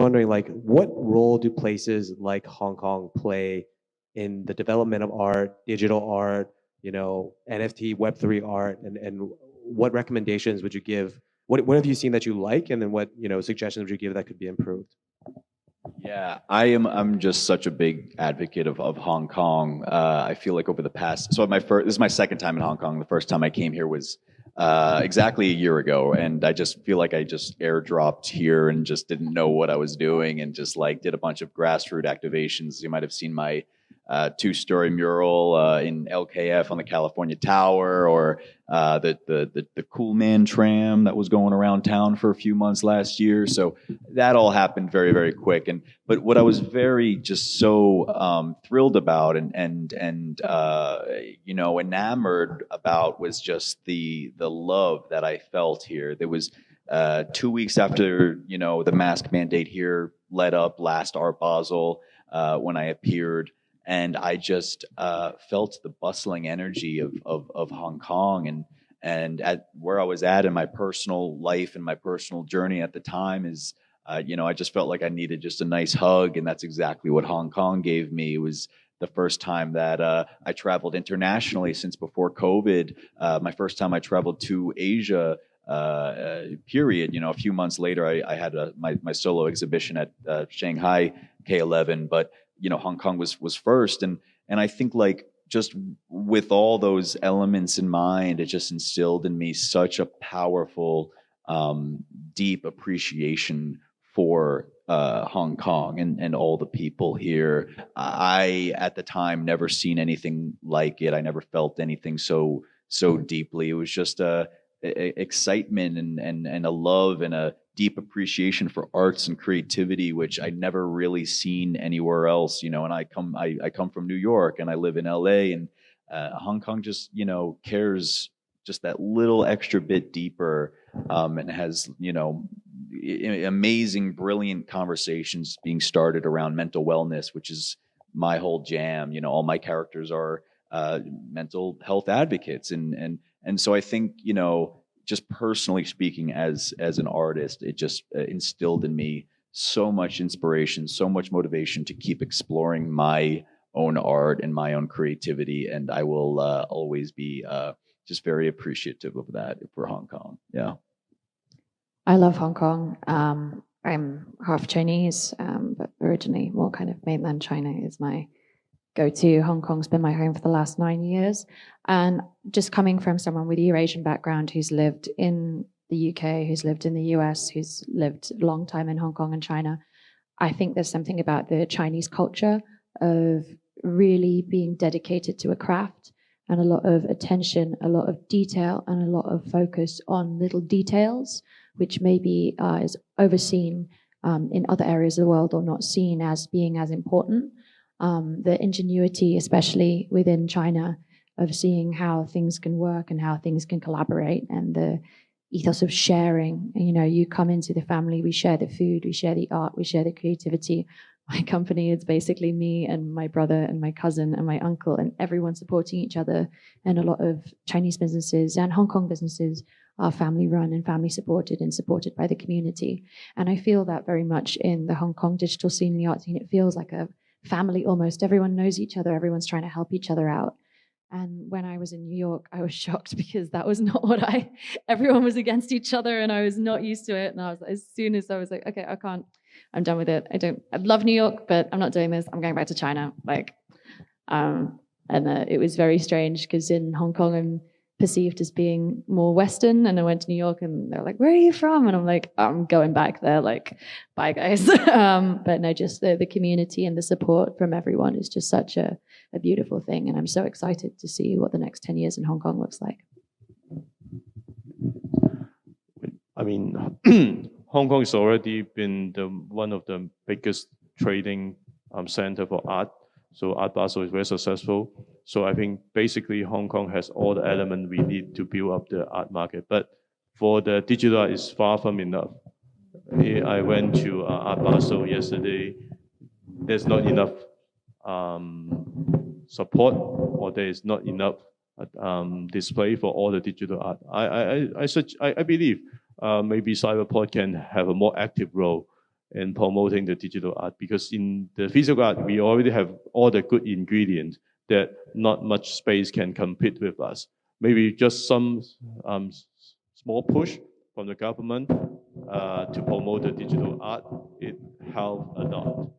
wondering, like, what role do places like Hong Kong play in the development of art, digital art, NFT, Web3 art, and what recommendations would you give? What have you seen that you like, and then what suggestions would you give that could be improved? Yeah, I'm just such a big advocate of Hong Kong. I feel like over the past, this is my second time in Hong Kong. The first time I came here was exactly a year ago, and I just feel like I just airdropped here and just didn't know what I was doing, and just like did a bunch of grassroots activations. You might have seen my two-story mural in LKF on the California Tower, or the Coolman tram that was going around town for a few months last year. So that all happened very, very quick. But what I was very just so thrilled about and enamored about was just the love that I felt here. There was 2 weeks after the mask mandate here let up last Art Basel when I appeared. And I just felt the bustling energy of Hong Kong, and at where I was at in my personal life and my personal journey at the time is, I just felt like I needed just a nice hug, and that's exactly what Hong Kong gave me. It was the first time that I traveled internationally since before COVID. My first time I traveled to Asia. Period. A few months later, I had my solo exhibition at Shanghai K11, but Hong Kong was first, and I think like just with all those elements in mind, it just instilled in me such a powerful, deep appreciation for Hong Kong and all the people here. I at the time never seen anything like it. I never felt anything so deeply. It was just a excitement and a love and a deep appreciation for arts and creativity, which I'd never really seen anywhere else. And I come from New York and I live in LA, and Hong Kong just cares just that little extra bit deeper, and has amazing, brilliant conversations being started around mental wellness, which is my whole jam. All my characters are mental health advocates, and so I think just personally speaking, as an artist, it just instilled in me so much inspiration, so much motivation to keep exploring my own art and my own creativity, and I will always be just very appreciative of that for Hong Kong. Yeah. I love Hong Kong. I'm half Chinese, but originally more kind of mainland China is my go-to. Hong Kong's been my home for the last 9 years. And just coming from someone with a Eurasian background who's lived in the UK, who's lived in the US, who's lived a long time in Hong Kong and China, I think there's something about the Chinese culture of really being dedicated to a craft, and a lot of attention, a lot of detail, and a lot of focus on little details, which maybe is overseen in other areas of the world, or not seen as being as important. The ingenuity, especially within China, of seeing how things can work and how things can collaborate, and the ethos of sharing. You come into the family, we share the food, we share the art, we share the creativity. My company is basically me and my brother and my cousin and my uncle, and everyone supporting each other. And a lot of Chinese businesses and Hong Kong businesses are family run and family supported and supported by the community. And I feel that very much in the Hong Kong digital scene and the art scene. It feels like a family almost. Everyone knows each other. Everyone's trying to help each other out. And when I was in New York, I was shocked because that was not what everyone was against each other, and I was not used to it. And I was, as soon as I was like, okay, I'm done with it. I love New York, but I'm not doing this. I'm going back to China. It was very strange because in Hong Kong, I'm perceived as being more Western, and I went to New York and they're like, where are you from? And I'm like, I'm going back there, bye guys. But no, just the community and the support from everyone is just such a beautiful thing, and I'm so excited to see what the next 10 years in Hong Kong looks like. I mean, Hong Kong has already been one of the biggest trading center for art. So Art Basel is very successful. So I think basically Hong Kong has all the elements we need to build up the art market. But for the digital art, it's far from enough. I went to Art Basel yesterday. There's not enough support, or there is not enough display for all the digital art. I believe maybe Cyberport can have a more active role in promoting the digital art, because in the physical art, we already have all the good ingredients that not much space can compete with us. Maybe just some small push from the government to promote the digital art, it helped a lot.